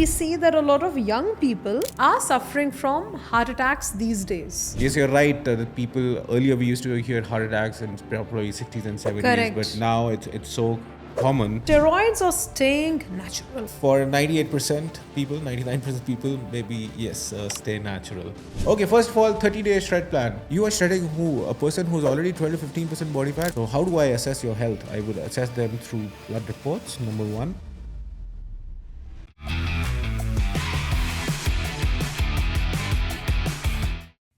we see that a lot of young people are suffering from heart attacks these days. Yes, you're right. The people earlier we used to hear heart attacks in probably 60s and 70s, Correct. but now it's so common. Steroids are staying natural. For 98% people, 99% people, maybe yes, stay natural. Okay, first of all, 30-day shred plan. You are shredding who? A person who's already 12 to 15% body fat. So how do I assess your health? I would assess them through blood reports, number one.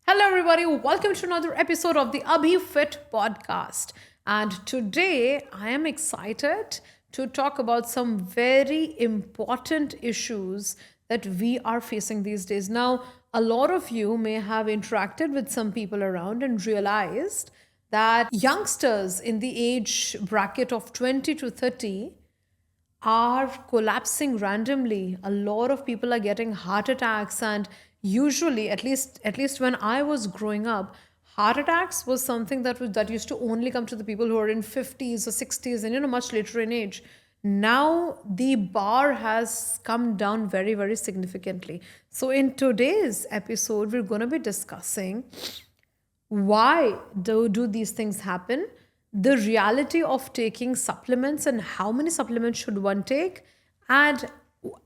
Hello, everybody. Welcome to another episode of the ABHIIFIT Podcast. And today I am excited to talk about some very important issues that we are facing these days. Now, a lot of you may have interacted with some people around and realized that youngsters in the age bracket of 20 to 30 are collapsing randomly. A lot of people are getting heart attacks, and usually, at least when I was growing up, heart attacks was something that used to only come to the people who are in 50s or 60s and much later in age. Now the bar has come down very, very significantly. So in today's episode, we're going to be discussing why do these things happen, the reality of taking supplements and how many supplements should one take, and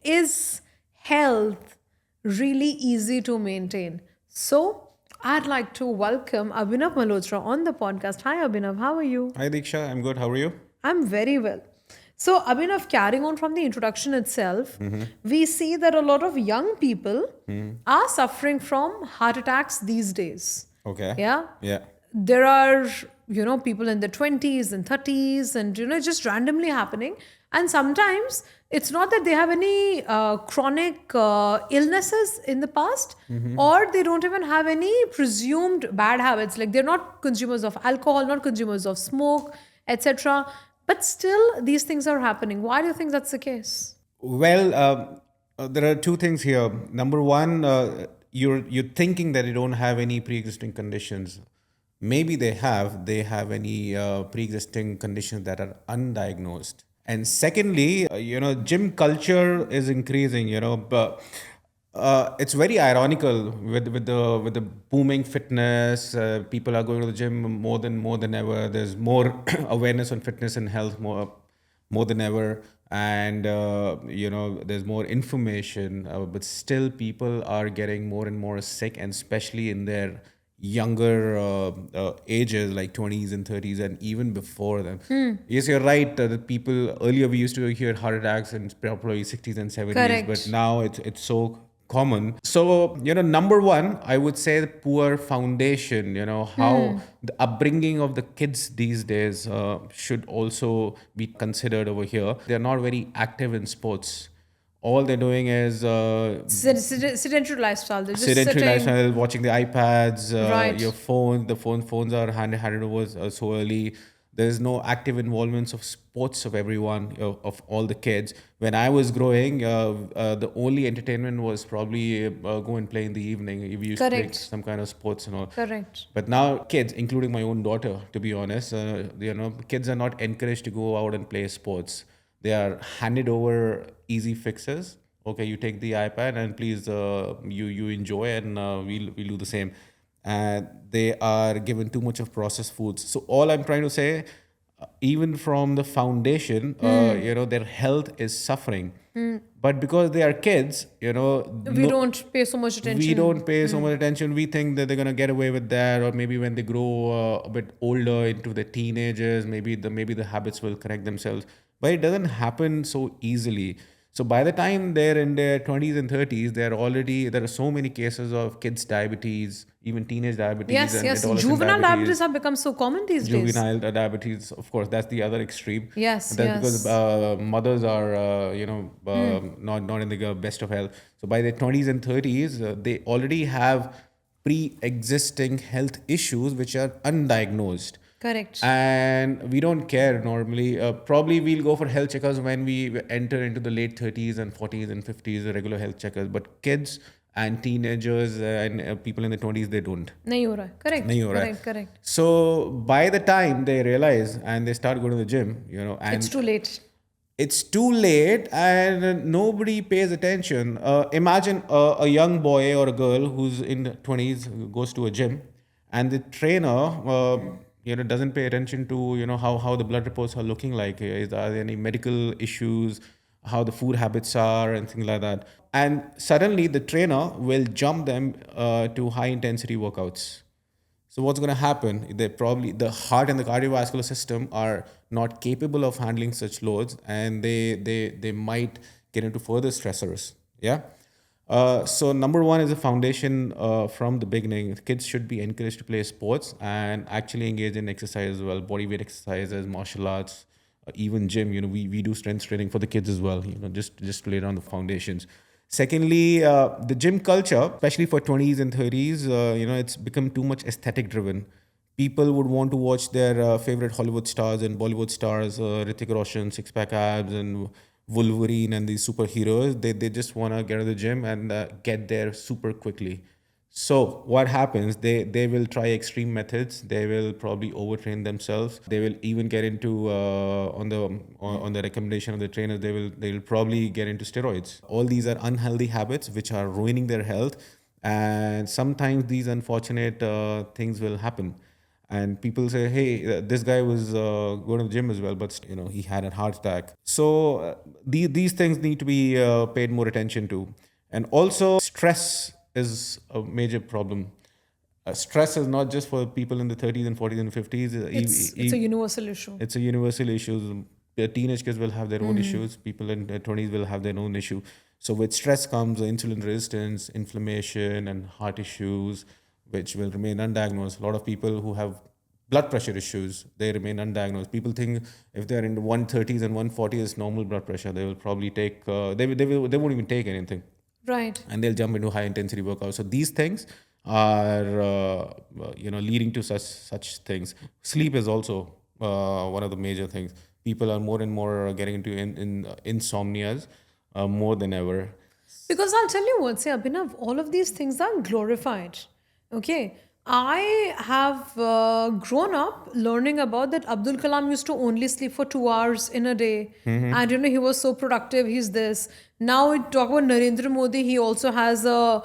is health really easy to maintain. So I'd like to welcome Abhinav Malhotra on the podcast. Hi Abhinav, how are you? Hi Diksha, I'm good. How are you? I'm very well. So Abhinav, carrying on from the introduction itself, we see that a lot of young people are suffering from heart attacks these days. Okay. Yeah. Yeah. There are, people in their 20s and 30s and, just randomly happening. And sometimes it's not that they have any chronic illnesses in the past, or they don't even have any presumed bad habits. Like they're not consumers of alcohol, not consumers of smoke, etc. But still, these things are happening. Why do you think that's the case? Well, there are two things here. Number one, you're thinking that you don't have any pre-existing conditions. Maybe they have any pre-existing conditions that are undiagnosed. And secondly, gym culture is increasing. But it's very ironical with the booming fitness. People are going to the gym more than ever. There's more awareness on fitness and health more than ever, and there's more information. But still, people are getting more and more sick, and especially in their younger ages, like 20s and 30s, and even before them. Yes, you're right. The people earlier we used to hear heart attacks in probably 60s and 70s, Correct. but now it's so common. So number one, I would say the poor foundation. How the upbringing of the kids these days should also be considered over here. They're not very active in sports. All they're doing is Sedentary lifestyle. They're just sedentary sitting. lifestyle, watching the iPads, Right. your phone. The phones are handed over so early. There's no active involvements of sports of everyone, of all the kids. When I was growing, the only entertainment was probably go and play in the evening. If you used to play Correct. some kind of sports and all. Correct. But now kids, including my own daughter, to be honest, kids are not encouraged to go out and play sports. They are handed over easy fixes. Okay, you take the iPad and please you enjoy, and we'll do the same. And they are given too much of processed foods. So all I'm trying to say, even from the foundation, their health is suffering. But because they are kids, We don't pay so much attention. we don't pay so much attention. We think that they're gonna get away with that, or maybe when they grow a bit older into the teenagers, maybe the habits will correct themselves. But it doesn't happen so easily. So by the time they're in their 20s and 30s, there are so many cases of kids diabetes, even teenage diabetes. Yes, and yes. adolescent Juvenile diabetes have become so common these days. Juvenile diabetes, of course, that's the other extreme. Yes, That's yes. because mothers are, not in the best of health. So by their 20s and 30s, they already have pre-existing health issues which are undiagnosed. Correct. And we don't care normally. Probably we'll go for health checkers when we enter into the late 30s and 40s and 50s, the regular health checkers. But kids and teenagers and people in the 20s, they don't. Nahi ho raha hai. Correct. Nahi ho raha hai. Correct. Correct. So by the time they realize and they start going to the gym, and It's too late. it's too late and nobody pays attention. Imagine a young boy or a girl who's in the 20s goes to a gym, and the trainer, doesn't pay attention to how the blood reports are looking like. Are there any medical issues, how the food habits are, and things like that. And suddenly the trainer will jump them to high intensity workouts. So what's going to happen? They probably the heart and the cardiovascular system are not capable of handling such loads, and they might get into further stressors. Yeah. So number one is a foundation from the beginning. Kids should be encouraged to play sports and actually engage in exercise as well, body weight exercises, martial arts, even gym. We do strength training for the kids as well. Just to lay down the foundations. Secondly, the gym culture, especially for 20s and 30s, it's become too much aesthetic driven. People would want to watch their favorite Hollywood stars and Bollywood stars, Hrithik Roshan, six pack abs, and Wolverine, and these superheroes. They just want to get to the gym and get there super quickly. So what happens? They will try extreme methods. They will probably overtrain themselves. They will even get into on the recommendation of the trainers. They will probably get into steroids. All these are unhealthy habits which are ruining their health, and sometimes these unfortunate things will happen. And people say, "Hey, this guy was going to the gym as well, but he had a heart attack." So these things need to be paid more attention to, and also stress is a major problem. Stress is not just for people in the 30s and 40s and 50s. It's a universal issue. It's a universal issue. The teenage kids will have their own issues. People in their 20s will have their own issue. So with stress comes insulin resistance, inflammation, and heart issues, which will remain undiagnosed. A lot of people who have blood pressure issues, they remain undiagnosed. People think if they're in the 130s and 140s, it's normal blood pressure. They will probably take, they won't even take anything. Right. And they'll jump into high intensity workouts. So these things are, leading to such things. Sleep is also one of the major things. People are more and more getting into insomnias more than ever. Because I'll tell you what, say, Abhinav, all of these things are glorified. Okay. I have grown up learning about that Abdul Kalam used to only sleep for 2 hours in a day. And, he was so productive. He's this. Now we talk about Narendra Modi. He also has a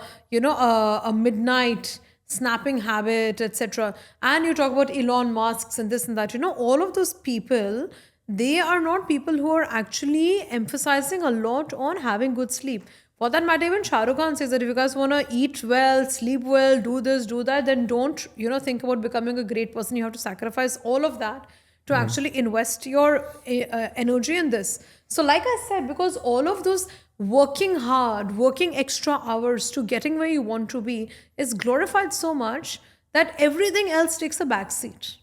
midnight snapping habit, etc. And you talk about Elon Musk and this and that. All of those people, they are not people who are actually emphasizing a lot on having good sleep. For that matter, even Shah Rukh Khan says that if you guys want to eat well, sleep well, do this, do that, then don't, think about becoming a great person. You have to sacrifice all of that to actually invest your energy in this. So like I said, because all of those working hard, working extra hours to getting where you want to be is glorified so much that everything else takes a backseat.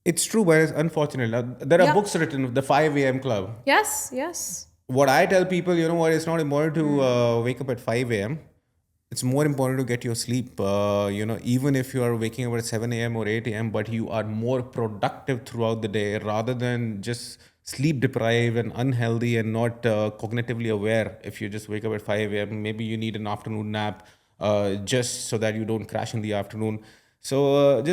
It's true, but it's unfortunate. Now, there are books written, the 5 a.m. club. Yes, yes. What I tell people, it's not important to wake up at 5 a.m. It's more important to get your sleep. Even if you are waking up at 7 a.m. or 8 a.m., but you are more productive throughout the day rather than just sleep deprived and unhealthy and not cognitively aware. If you just wake up at 5 a.m., maybe you need an afternoon nap just so that you don't crash in the afternoon. So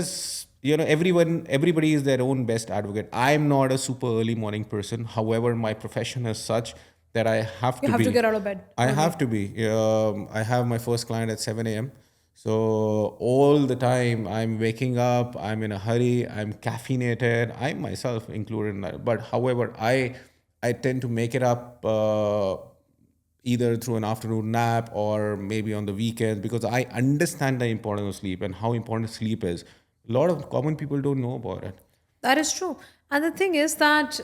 everybody is their own best advocate. I'm not a super early morning person. However, my profession is such that I have to be. You have to get out of bed. I have to be. I have my first client at 7 a.m. So all the time I'm waking up, I'm in a hurry, I'm caffeinated, I myself included in that. But however, I tend to make it up either through an afternoon nap or maybe on the weekends because I understand the importance of sleep and how important sleep is. A lot of common people don't know about it. That is true. And the thing is that,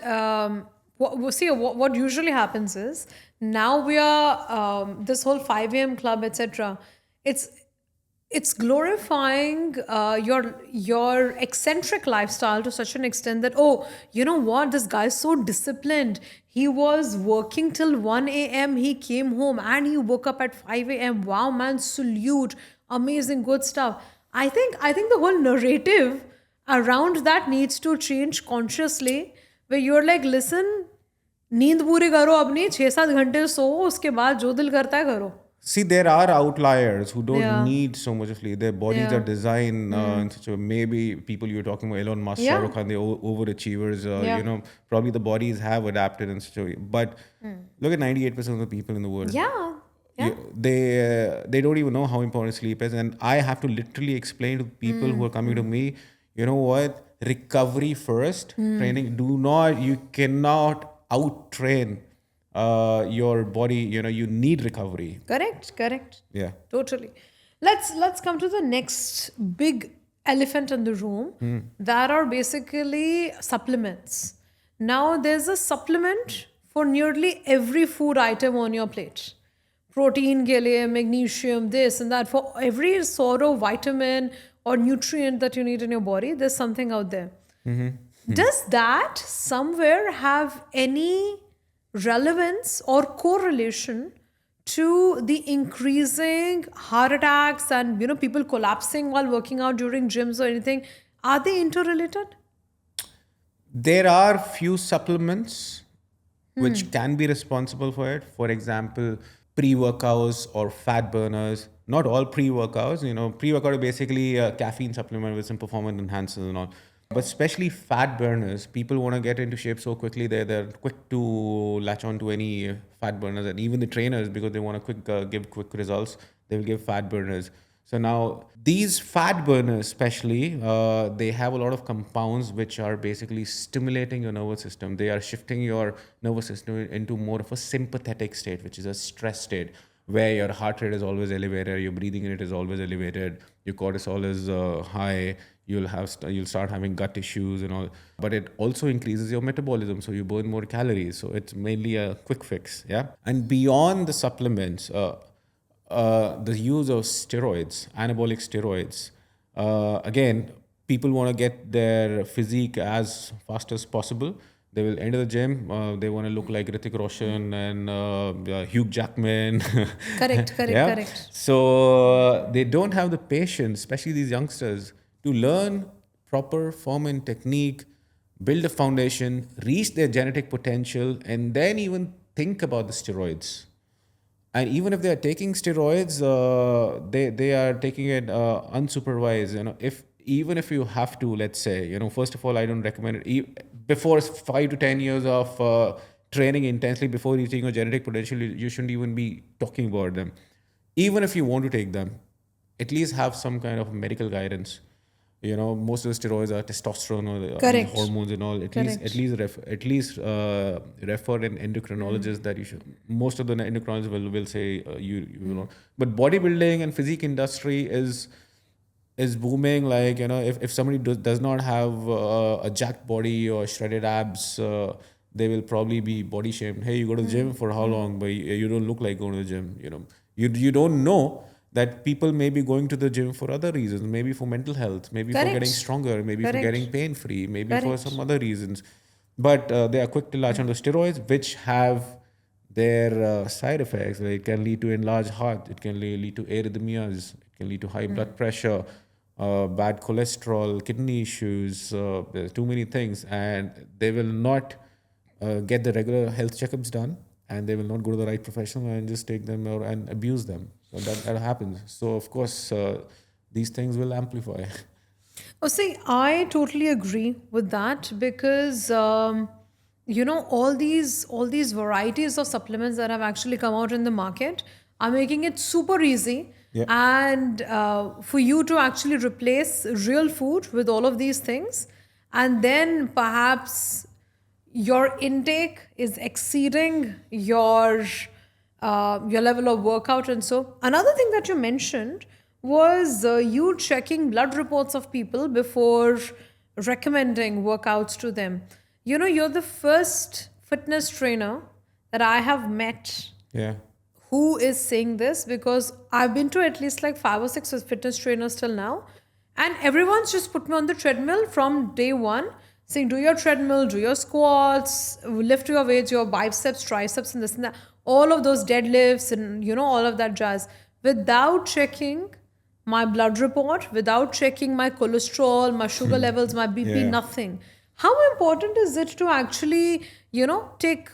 what usually happens is now we are this whole 5 a.m. club, etc. It's glorifying your eccentric lifestyle to such an extent that, oh, you know what, this guy's so disciplined. He was working till 1 a.m. He came home and he woke up at 5 a.m. Wow, man, salute. Amazing, good stuff. I think the whole narrative around that needs to change consciously, where you're like, listen, नींद पूरी करो अपनी 6-7 घंटे सो उसके बाद जो दिल करता है करो. See, there are outliers who don't Yeah. need so much of sleep. Their bodies are Yeah. designed in such a maybe people you're talking about Elon Musk, Shah Yeah. Rukh Khan, the overachievers. Yeah. Probably the bodies have adapted in such a way. But look at 98% of the people in the world. Yeah. Yeah. They don't even know how important sleep is, and I have to literally explain to people who are coming to me, you know what? Recovery first, training. You cannot out train your body. You need recovery. Correct. Correct. Yeah. Totally. Let's come to the next big elephant in the room that are basically supplements. Now there's a supplement for nearly every food item on your plate. Protein के लिए, magnesium, this and that. For every sort of vitamin or nutrient that you need in your body, there's something out there. Does that somewhere have any relevance or correlation to the increasing heart attacks and people collapsing while working out during gyms or anything? Are they interrelated? There are few supplements which can be responsible for it. For example, pre-workouts or fat burners. Not all pre-workouts. Pre-workout is basically a caffeine supplement with some performance enhancers and all. But especially fat burners, people want to get into shape so quickly. They're quick to latch on to any fat burners, and even the trainers, because they want to give quick results, they will give fat burners. So now these fat burners, especially, they have a lot of compounds which are basically stimulating your nervous system. They are shifting your nervous system into more of a sympathetic state, which is a stress state, where your heart rate is always elevated, your breathing rate is always elevated, your cortisol is high. You'll start having gut issues and all. But it also increases your metabolism, so you burn more calories. So it's mainly a quick fix, yeah. And beyond the supplements, the use of steroids, anabolic steroids. Again, people want to get their physique as fast as possible. They will enter the gym. They want to look like Hrithik Roshan and Hugh Jackman. Correct. Yeah. Correct. So they don't have the patience, especially these youngsters, to learn proper form and technique, build a foundation, reach their genetic potential, and then even think about the steroids. And even if they are taking steroids, they are taking it unsupervised. Even if you have to, let's say, first of all, I don't recommend it. Before 5 to 10 years of training intensely before reaching your genetic potential, you shouldn't even be talking about them. Even if you want to take them, at least have some kind of medical guidance. Most of the steroids are testosterone or Correct. hormones and all. At least refer an endocrinologist that you should. Most of the endocrinologists will say you know. But bodybuilding and physique industry is booming. Like if somebody does not have a jacked body or shredded abs, they will probably be body shamed. Hey, you go to the gym for how long? But you don't look like going to the gym. You don't know that people may be going to the gym for other reasons, maybe for mental health, maybe for getting stronger, maybe for getting pain-free, maybe for some other reasons. But they are quick to latch onto steroids, which have their side effects. It can lead to enlarged heart, it can lead to arrhythmias, it can lead to high blood pressure, bad cholesterol, kidney issues, there's too many things. And they will not get the regular health checkups done, and they will not go to the right professional and just take them and abuse them. So that happens. So of course, these things will amplify. Oh, see, I totally agree with that because all these varieties of supplements that have actually come out in the market are making it super easy. Yeah. And for you to actually replace real food with all of these things, and then perhaps your intake is exceeding your level of workout. And so another thing that you mentioned was you checking blood reports of people before recommending workouts to them. You're the first fitness trainer that I have met Yeah. who is saying this, because I've been to at least like 5 or 6 fitness trainers till now, and everyone's just put me on the treadmill from day one, saying do your treadmill, do your squats, lift your weights, your biceps, triceps, and this and that, all of those deadlifts and all of that jazz, without checking my blood report, without checking my cholesterol, my sugar levels, my BP, Yeah. nothing. How important is it to actually take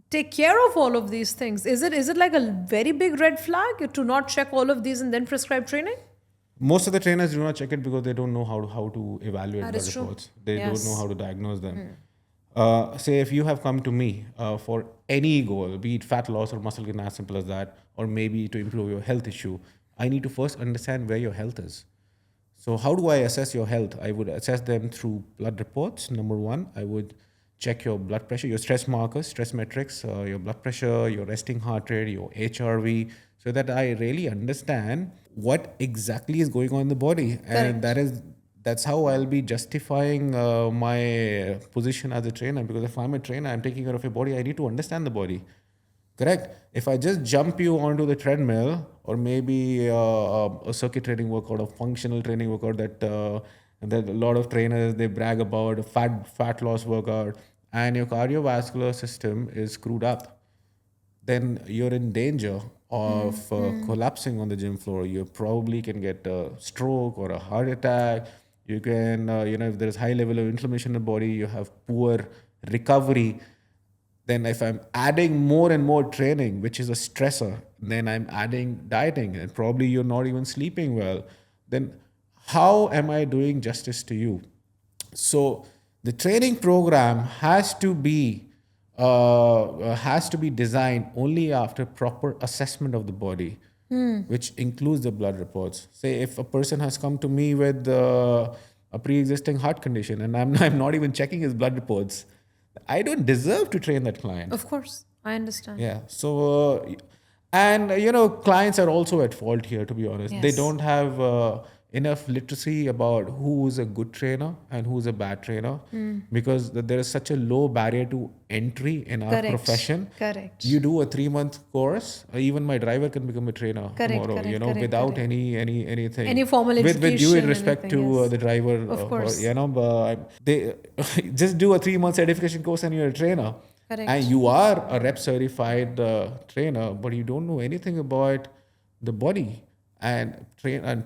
take care of all of these things? Is it like a very big red flag to not check all of these and then prescribe training? Most of the trainers do not check it because they don't know how to evaluate That blood is true. reports. They don't know Yes. how to diagnose them. Say if you have come to me for any goal, be it fat loss or muscle gain, as simple as that, or maybe to improve your health issue, I need to first understand where your health is. So how do I assess your health? I would assess them through blood reports. Number one, I would check your blood pressure, your stress markers, stress metrics, your blood pressure, your resting heart rate, your HRV, so that I really understand what exactly is going on in the body, and that's how I'll be justifying my position as a trainer. Because if I'm a trainer, I'm taking care of your body. I need to understand the body. Correct. If I just jump you onto the treadmill, or maybe a circuit training workout, a functional training workout that a lot of trainers they brag about, a fat loss workout, and your cardiovascular system is screwed up, then you're in danger of collapsing on the gym floor. You probably can get a stroke or a heart attack. You can, if there's high level of inflammation in the body, you have poor recovery. Then if I'm adding more and more training, which is a stressor, then I'm adding dieting, and probably you're not even sleeping well. Then how am I doing justice to you? So the training program has to be designed only after proper assessment of the body, which includes the blood reports. Say if a person has come to me with a pre-existing heart condition, and I'm not even checking his blood reports, I don't deserve to train that client. Of course, I understand. Yeah. So, clients are also at fault here, to be honest. They Yes. don't have enough literacy about who is a good trainer and who's a bad trainer, because there is such a low barrier to entry in our Correct. profession. Correct. You do a 3-month course, even my driver can become a trainer Correct, tomorrow, correct, correct, without correct. anything. Any formal With due education, respect to anything, yes. the driver, Of course. but they just do a 3-month certification course and you're a trainer. Correct. And you are a rep certified trainer, but you don't know anything about the body, and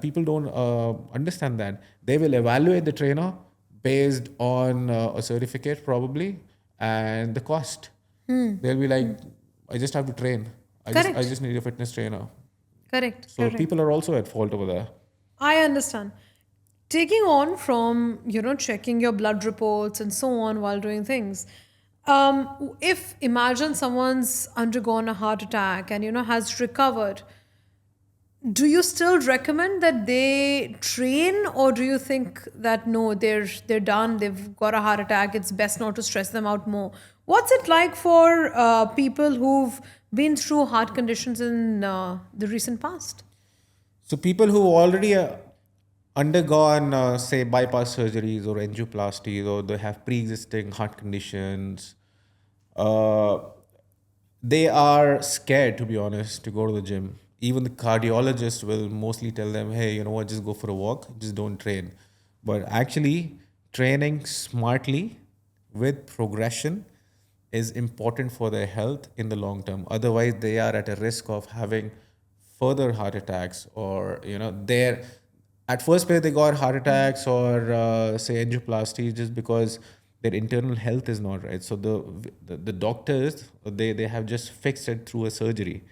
people don't understand that. They will evaluate the trainer based on a certificate probably and the cost. They'll be like, I just have to train. I Correct. just need a fitness trainer. Correct. So Correct. people are also at fault over there. I understand. Taking on from, checking your blood reports and so on while doing things. If imagine someone's undergone a heart attack and, has recovered, do you still recommend that they train, or do you think that no, they're done, they've got a heart attack, it's best not to stress them out more? What's it like for people who've been through heart conditions in the recent past? So people who already undergone, say, bypass surgeries or angioplasties, or they have pre-existing heart conditions, uh, they are scared, to be honest, to go to the gym. Even the cardiologist will mostly tell them, hey, you know what, just go for a walk, just don't train. But actually, training smartly with progression is important for their health in the long term. Otherwise, they are at a risk of having further heart attacks, or they're at first place they got heart attacks or say angioplasty just because their internal health is not right. So the doctors, they have just fixed it through a surgery.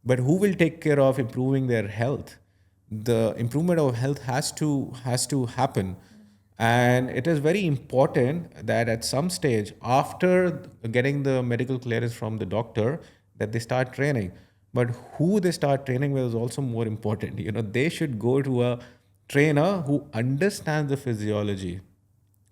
But who will take care of improving their health? The improvement of health has to happen. And it is very important that at some stage after getting the medical clearance from the doctor, that they start training. But who they start training with is also more important. They should go to a trainer who understands the physiology.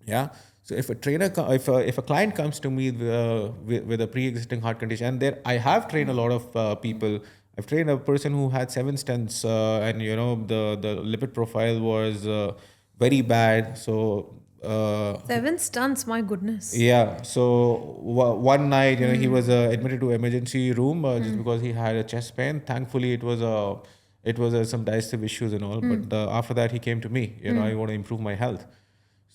Yeah. So if a trainer, if a client comes to me with a pre-existing heart condition, and there I have trained a lot of people. I've trained a person who had 7 stents, and the lipid profile was very bad. So 7 stunts, my goodness. yeah. So one night, he was admitted to emergency room just because he had a chest pain. Thankfully, it was some digestive issues and all. But after that, he came to me. I want to improve my health.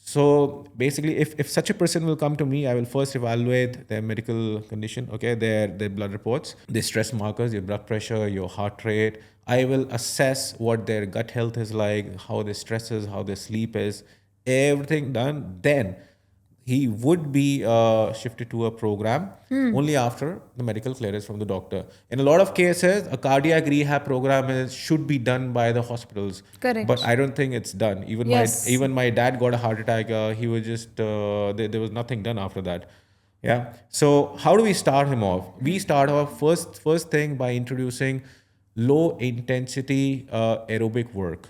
So basically, if such a person will come to me, I will first evaluate their medical condition, okay, their blood reports, their stress markers, your blood pressure, your heart rate. I will assess what their gut health is like, how their stress is, how their sleep is, everything done. Then he would be shifted to a program only after the medical clearance from the doctor. In a lot of cases, a cardiac rehab program should be done by the hospitals, but Correct. I don't think it's done. Yes. Even my dad got a heart attack. He was just there was nothing done after that. Yeah. So how do we start him off? We start off first thing by introducing low intensity aerobic work.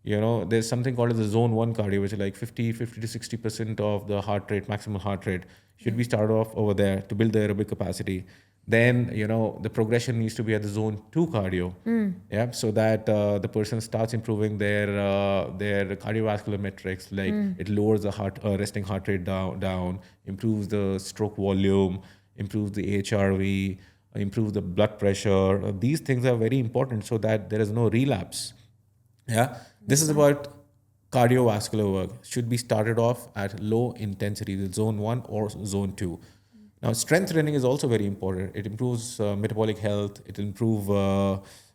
There's something called as the zone 1 cardio, which is like 50 to 60% of the heart rate, maximum heart rate. Should we start off over there to build the aerobic capacity? Then, the progression needs to be at the zone 2 cardio. Yeah, so that the person starts improving their cardiovascular metrics, like it lowers the resting heart rate down, improves the stroke volume, improves the HRV, improves the blood pressure. These things are very important so that there is no relapse. Yeah, this is about cardiovascular work. Should be started off at low intensity, the zone 1 or zone 2. Now, strength training is also very important. It improves metabolic health. It improve,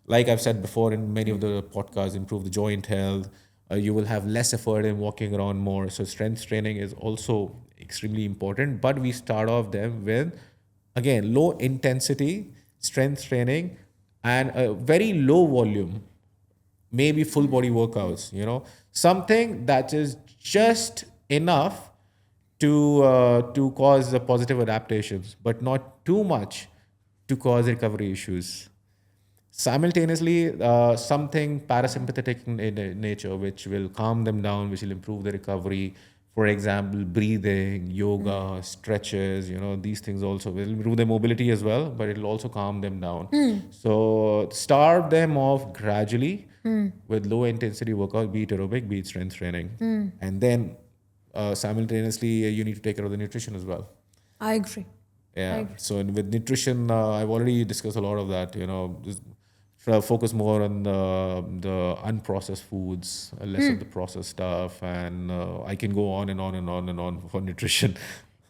like I've said before in many of the podcasts, improve the joint health. You will have less effort in walking around more. So strength training is also extremely important. But we start off them with, again, low intensity strength training and a very low volume, maybe full body workouts, something that is just enough to cause the positive adaptations, but not too much to cause recovery issues. Simultaneously, something parasympathetic in nature, which will calm them down, which will improve the recovery. For example, breathing, yoga, stretches, these things also will improve their mobility as well, but it will also calm them down. So start them off gradually with low intensity workout, be it aerobic, be it strength training. And then simultaneously, you need to take care of the nutrition as well. I agree. Yeah. So with nutrition, I've already discussed a lot of that. Just try to focus more on the unprocessed foods, less of the processed stuff, and I can go on and on and on and on for nutrition.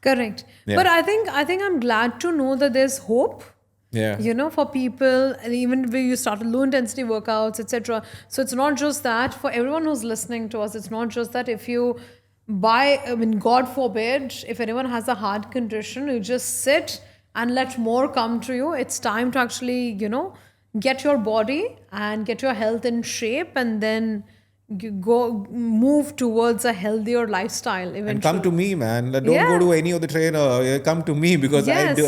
Correct. Yeah. But I think I'm glad to know that there's hope. Yeah. For people, and even when you started low intensity workouts, etc. So it's not just that for everyone who's listening to us. It's not just that if you God forbid, if anyone has a heart condition, you just sit and let more come to you. It's time to actually, get your body and get your health in shape, and then move towards a healthier lifestyle eventually. And come to me, man. Don't go to any of the trainer. Come to me because Yes.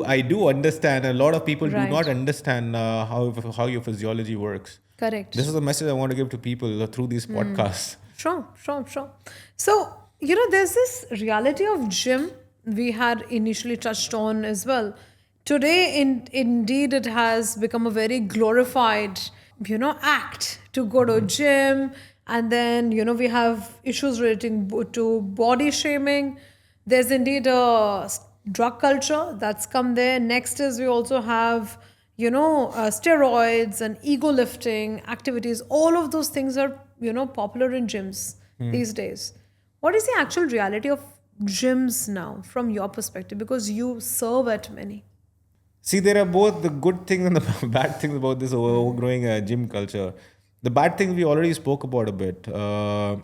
I do understand. A lot of people do Right. not understand how your physiology works. Correct. This is a message I want to give to people through these podcasts. Sure. So, there's this reality of gym we had initially touched on as well. Today, indeed, it has become a very glorified, act to go to gym. And then, we have issues relating to body shaming. There's indeed a drug culture that's come there. Next is we also have, steroids and ego lifting activities. All of those things are, popular in gyms these days. What is the actual reality of gyms now from your perspective? Because you serve at many. See, there are both the good things and the bad things about this overgrowing gym culture. The bad things we already spoke about a bit, about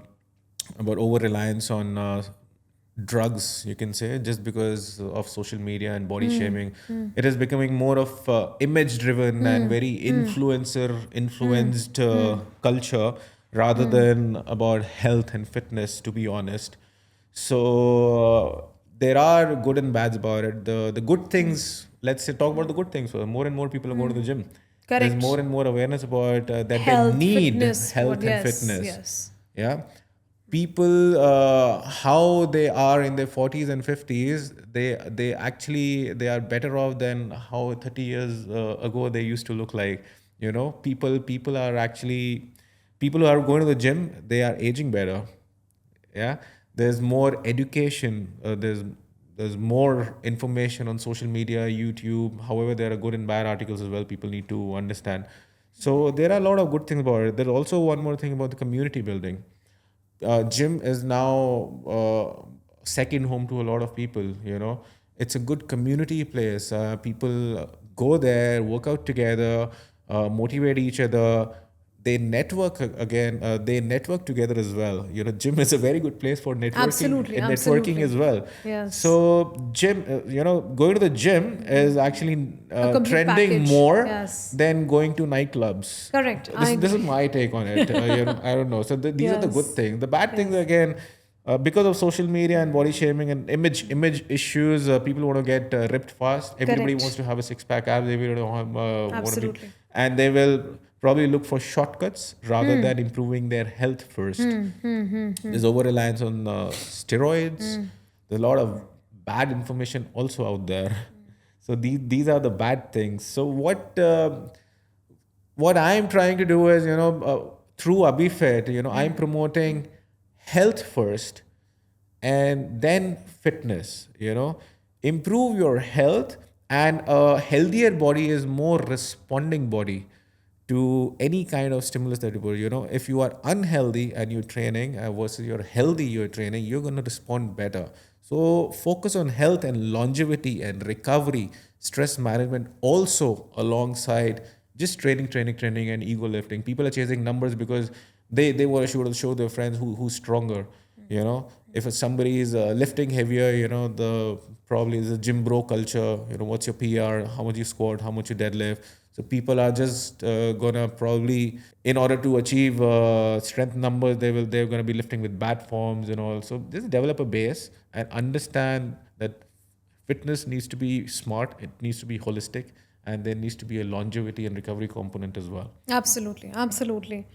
over reliance on drugs, you can say, just because of social media and body shaming. It is becoming more of image driven and very influencer influenced culture rather than about health and fitness, to be honest. So there are good and bads about it. The good things, let's say, talk about the good things. So more and more people are going to the gym. Correct. There's more and more awareness about that Health, they need fitness, health and yes, fitness. yes. Yeah. People, how they are in their 40s and 50s, they are better off than how 30 years ago they used to look like. People are actually, people who are going to the gym, they are aging better. Yeah. There's more education. There's more information on social media, YouTube. However, there are good and bad articles as well. People need to understand. So there are a lot of good things about it. There's also one more thing about the community building. Gym is now second home to a lot of people. It's a good community place. People go there, work out together, motivate each other. they network again. They network together as well. Gym is a very good place for networking Absolutely, and absolutely. networking as well. Yes. So gym, going to the gym is actually A complete trending package. more Yes. than going to nightclubs. Correct. I This is agree. my take on it. I don't know. So these are the good Yes. things. The bad things Yes. again, because of social media and body shaming and image issues, people want to get ripped fast. Everybody Correct. wants to have a six pack abs. Everybody want to be, Absolutely. and they will probably look for shortcuts rather than improving their health first. There's over reliance on steroids. There's a lot of bad information also out there. So these are the bad things. So what I'm trying to do is, through ABHIIFIT, I'm promoting health first and then fitness, improve your health, and a healthier body is more responding body to any kind of stimulus that you put. If you are unhealthy and you're training versus you're healthy, you're training, you're going to respond better. So focus on health and longevity and recovery, stress management also alongside just training and ego lifting. People are chasing numbers because they want to show their friends who's stronger. If somebody is lifting heavier, the probably is a gym bro culture. What's your PR, how much you squat, how much you deadlift. So people are just gonna probably, in order to achieve strength numbers, they're gonna be lifting with bad forms and all. So just develop a base and understand that fitness needs to be smart, it needs to be holistic, and there needs to be a longevity and recovery component as well. Absolutely, absolutely.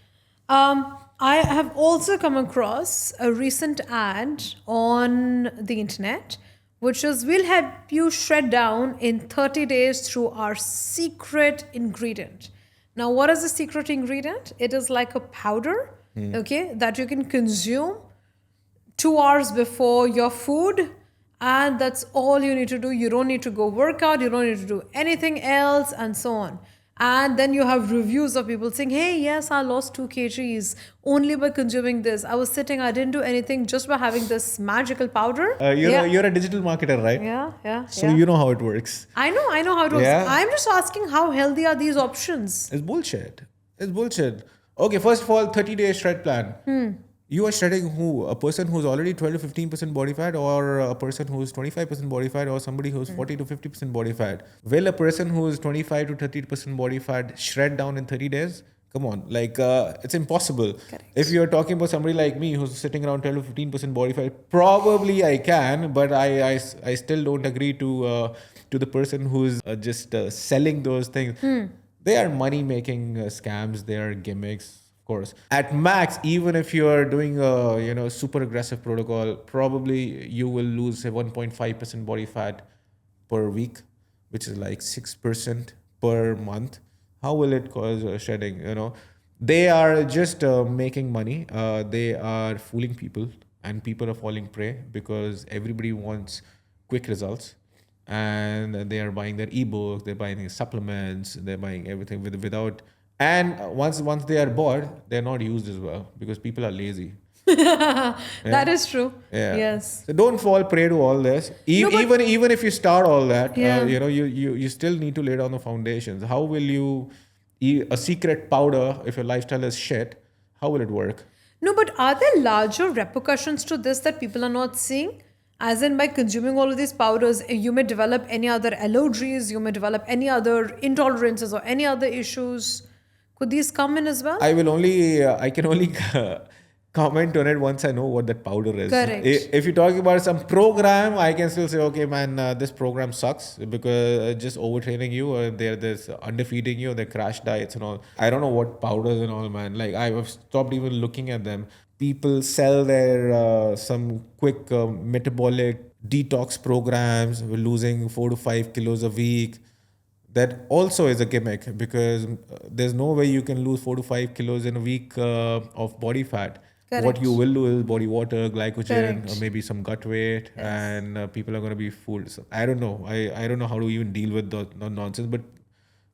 I have also come across a recent ad on the internet, which is we'll help you shred down in 30 days through our secret ingredient. Now, what is the secret ingredient? It is like a powder, okay, that you can consume 2 hours before your food, and that's all you need to do. You don't need to go work out, you don't need to do anything else, and so on. And then you have reviews of people saying, hey, yes, I lost 2 kgs only by consuming this. I was sitting, I didn't do anything just by having this magical powder. You're a digital marketer, right? Yeah. So you know how it works. I know how it works. Yeah. I'm just asking how healthy are these options? It's bullshit. It's bullshit. Okay, first of all, 30-day shred plan. You are shredding who? A person who's already 12 to 15% body fat, or a person who's 25% body fat, or somebody who's 40 to 50% body fat? Will a person who is 25 to 30% body fat shred down in 30 days? Come on, it's impossible. Correct. If you're talking about somebody like me who's sitting around 12 to 15% body fat, probably I can, but I still don't agree to the person who's just selling those things. They are money making scams. They are gimmicks. Course. At max, even if you are doing a super aggressive protocol, probably you will lose say 1.5% body fat per week, which is like 6% per month. How will it cause shedding? They are just making money. They are fooling people, and people are falling prey because everybody wants quick results, and they are buying their ebooks, they're buying supplements, they're buying everything without. And once they are bought, they're not used as well because people are lazy. That is true. Yeah. Yes. So don't fall prey to all this. No, but- Even if you start all that, Yeah. you still need to lay down the foundations. How will you eat a secret powder if your lifestyle is shit? How will it work? No, but are there larger repercussions to this that people are not seeing? As in, by consuming all of these powders, you may develop any other allergies, you may develop any other intolerances or any other issues. Could these come in as well? I can only comment on it once I know what that powder is. Correct. If you're talking about some program, I can still say, okay, man, this program sucks because just overtraining you, or there's underfeeding you, they're crash diets and all. I don't know what powders and all, man. Like I've stopped even looking at them. People sell their some quick metabolic detox programs, losing 4 to 5 kilos a week. That also is a gimmick because there's no way you can lose 4 to 5 kilos in a week of body fat. Correct. What you will do is body water, glycogen, Correct. or maybe some gut weight, and people are going to be fooled. So I don't know. I don't know how to even deal with the nonsense. But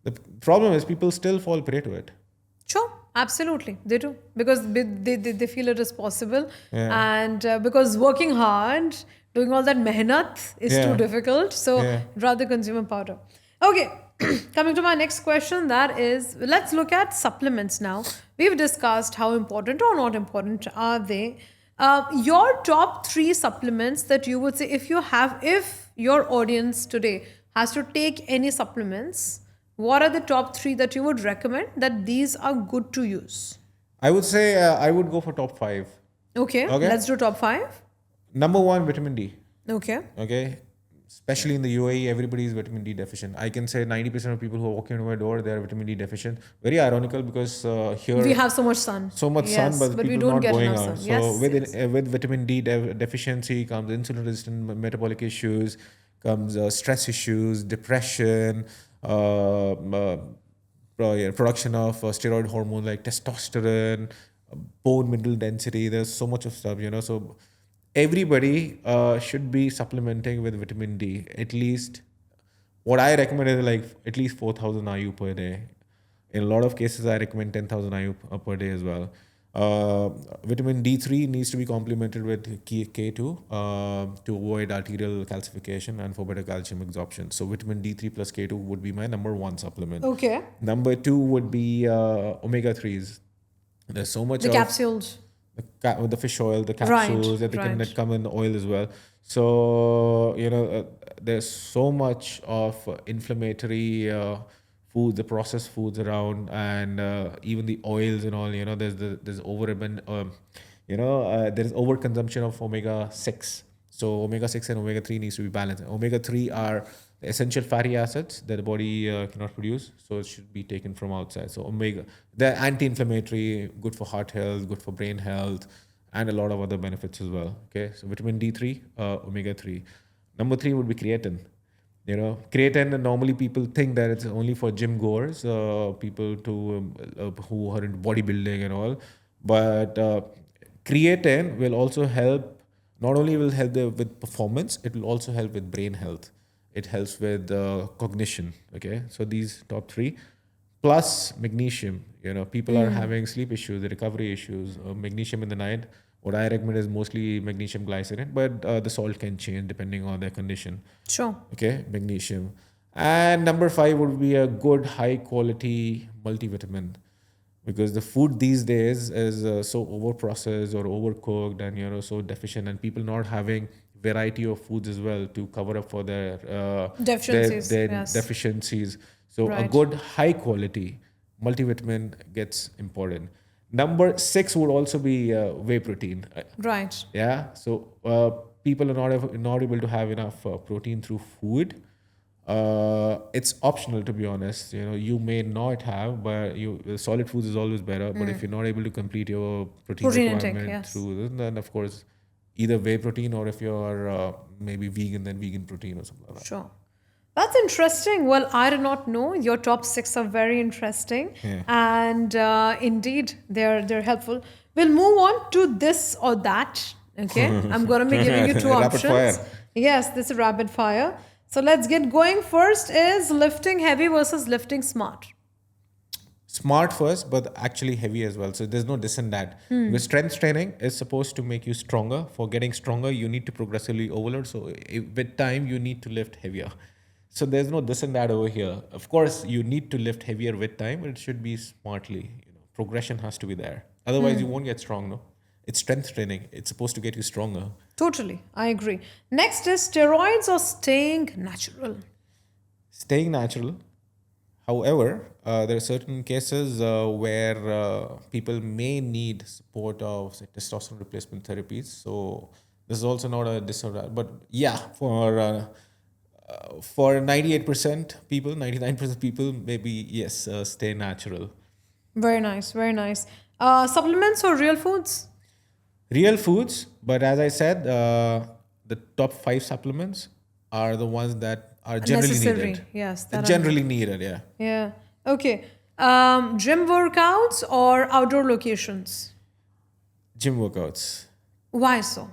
the problem is people still fall prey to it. Sure, absolutely. They do. Because they feel it is possible. And because working hard, doing all that mehnat is too difficult. So rather consume a powder. Okay, Coming to my next question, that is, let's look at supplements now. We've discussed how important or not important are they. Your top three supplements that you would say, if your audience today has to take any supplements, what are the top three that you would recommend that these are good to use? I would say I would go for top five. Okay, Okay. let's do top five. Number one, vitamin D. Okay. Okay. Especially in the UAE, everybody is vitamin D deficient. I can say 90% of people who are walking into my door, they are vitamin D deficient. Very ironical because here We have so much sun. so much Yes, sun, but we people don't not get going enough out. sun. So Yes, with yes. with vitamin D deficiency comes insulin-resistant metabolic issues, comes stress issues, depression, production of steroid hormone like testosterone, bone mineral density. There's so much of stuff, So everybody should be supplementing with vitamin D. At least what I recommend is like at least 4,000 IU per day. In a lot of cases, I recommend 10,000 IU per day as well. Vitamin D3 needs to be complemented with K2 to avoid arterial calcification and for better calcium absorption. So vitamin D3 plus K2 would be my number one supplement. Okay. Number two would be omega 3s. There's so much The of capsules. the fish oil, the Right, capsules that right. that come in oil as well. So there's so much of inflammatory food, the processed foods around, and even the oils and all. There's there's overconsumption of omega 6. So omega 6 and omega 3 needs to be balanced. Omega 3 are the essential fatty acids that the body cannot produce, so it should be taken from outside. So they're anti-inflammatory, good for heart health, good for brain health, and a lot of other benefits as well. Okay, so vitamin D3, omega 3. Number three would be creatine. Creatine, normally people think that it's only for gym goers, people who are into bodybuilding and all. But creatine will also help, not only will help with performance, it will also help with brain health. It helps with cognition. Okay, so these top three, plus magnesium. People are having sleep issues, recovery issues, magnesium in the night. What I recommend is mostly magnesium glycinate, but the salt can change depending on their condition. Sure. Okay, magnesium. And number five would be a good high quality multivitamin, because the food these days is so over processed or overcooked and so deficient, and people not having variety of foods as well to cover up for their Deficiencies, their yes. deficiencies. So a Right. good high quality multivitamin gets important. Number six would also be whey protein. Right. Yeah. So people are not able to have enough protein through food. It's optional, to be honest. You may not have, but solid foods is always better. But if you're not able to complete your protein Protein intake, requirement yes. through this, then of course either whey protein, or if you're maybe vegan, then vegan protein or something like that. Sure. That's interesting. Well, I did not know. Your top six are very interesting. Yeah. And indeed, they're helpful. We'll move on to this or that. Okay. I'm going to be giving you two Rapid options. fire. Yes, this is rapid fire. So let's get going. First is lifting heavy versus lifting smart. Smart first, but actually heavy as well. So there's no this and that. Because strength training is supposed to make you stronger. For getting stronger, you need to progressively overload. So with time, you need to lift heavier. So there's no this and that over here. Of course, you need to lift heavier with time, but it should be smartly. Progression has to be there. Otherwise, you won't get strong. No, it's strength training. It's supposed to get you stronger. Totally. I agree. Next is steroids or staying natural. Staying natural. However, there are certain cases where people may need support of, say, testosterone replacement therapies. So this is also not a disorder. But yeah, for 98% people, 99% people, maybe yes, stay natural. Very nice. Very nice. Supplements or real foods? Real foods, but as I said, the top five supplements are the ones that are generally Necessary. needed. Yes. They're That generally needed, yeah. Yeah. Okay. Gym workouts or outdoor locations? Gym workouts. Why so?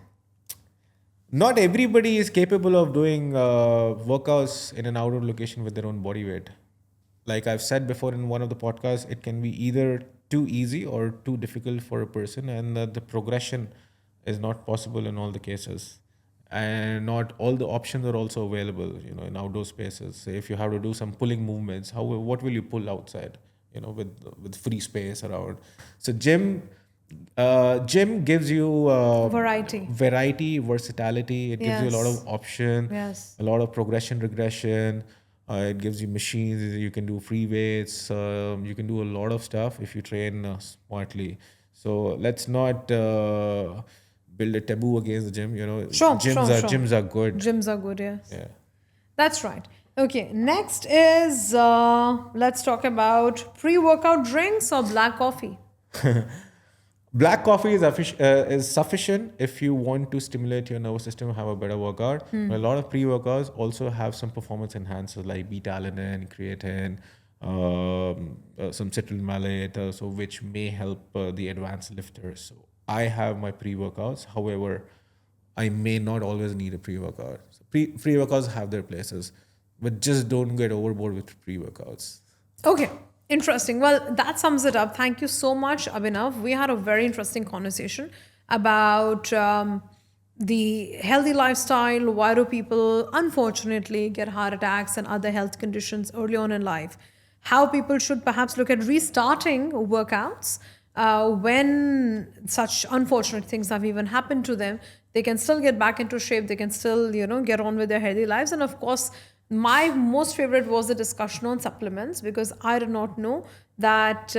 Not everybody is capable of doing workouts in an outdoor location with their own body weight. Like I've said before in one of the podcasts, it can be either too easy or too difficult for a person, and the progression is not possible in all the cases. and not all the options are also available, in outdoor spaces. Say if you have to do some pulling movements, what will you pull outside, with free space around? So gym gives you variety, versatility. It gives you a lot of option, Yes. a lot of progression, regression. It gives you machines. You can do free weights. You can do a lot of stuff if you train smartly. So let's not build a taboo against the gym. Sure, Gyms are good. Gyms are good, yes. Yeah. That's right. Okay, next is let's talk about pre-workout drinks or black coffee. Black coffee is sufficient if you want to stimulate your nervous system, have a better workout. But a lot of pre-workouts also have some performance enhancers like beta-alanine, creatine, some citrulline malate, so which may help the advanced lifters. So I have my pre-workouts. However, I may not always need a pre-workout. So pre-workouts have their places, but just don't get overboard with pre-workouts. Okay, interesting. Well, that sums it up. Thank you so much, Abhinav. We had a very interesting conversation about the healthy lifestyle. Why do people, unfortunately, get heart attacks and other health conditions early on in life? How people should perhaps look at restarting workouts when such unfortunate things have even happened to them. They can still get back into shape. They can still, get on with their healthy lives. And of course, my most favorite was the discussion on supplements, because I did not know that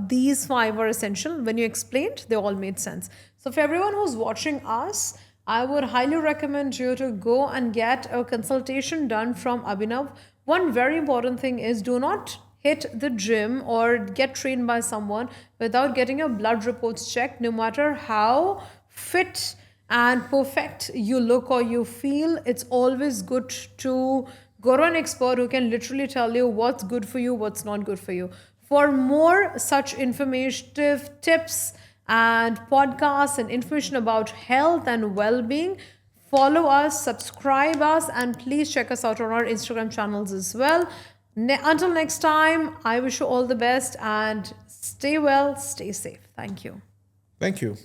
these 5 are essential. When you explained, they all made sense. So for everyone who's watching us, I would highly recommend you to go and get a consultation done from Abhinav. One very important thing is, do not hit the gym or get trained by someone without getting your blood reports checked. No matter how fit and perfect you look or you feel, it's always good to go to an expert who can literally tell you what's good for you, what's not good for you. For more such informative tips and podcasts and information about health and well-being, follow us, subscribe us, and please check us out on our Instagram channels as well. Until next time, I wish you all the best and stay well, stay safe. Thank you. Thank you.